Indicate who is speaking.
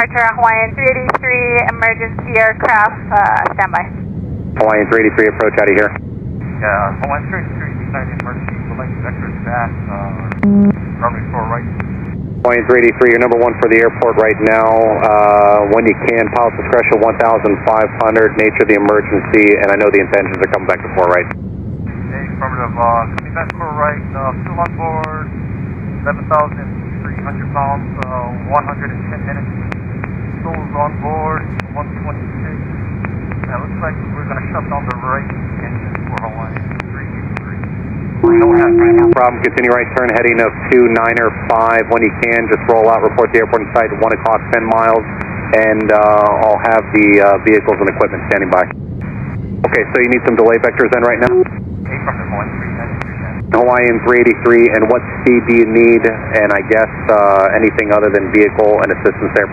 Speaker 1: departure Hawaiian 383, emergency aircraft, standby.
Speaker 2: Hawaiian 383, approach out of here.
Speaker 3: Yeah, Hawaiian 383, design emergency, select vector fast, runway 4 right.
Speaker 2: Hawaiian 383, you're number 1 for the airport right now. When you can, pilot discretion 1,500, nature of the emergency, and I know the intentions are coming back to 4 right.
Speaker 3: Okay, affirmative, coming back 4 right, still on board, 11,300 pounds, 110 minutes. Souls on board, 126. Now looks like we're going to shut down the right engine for Hawaiian 383.
Speaker 2: No problem, continue right turn heading of 2905. When you can, just roll out, report the airport in sight at 1 o'clock, 10 miles, and I'll have the vehicles and equipment standing by. Okay, so you need some delay vectors then right now?
Speaker 3: From the
Speaker 2: Hawaiian 383, and what speed do you need? And I guess anything other than vehicle and assistance there?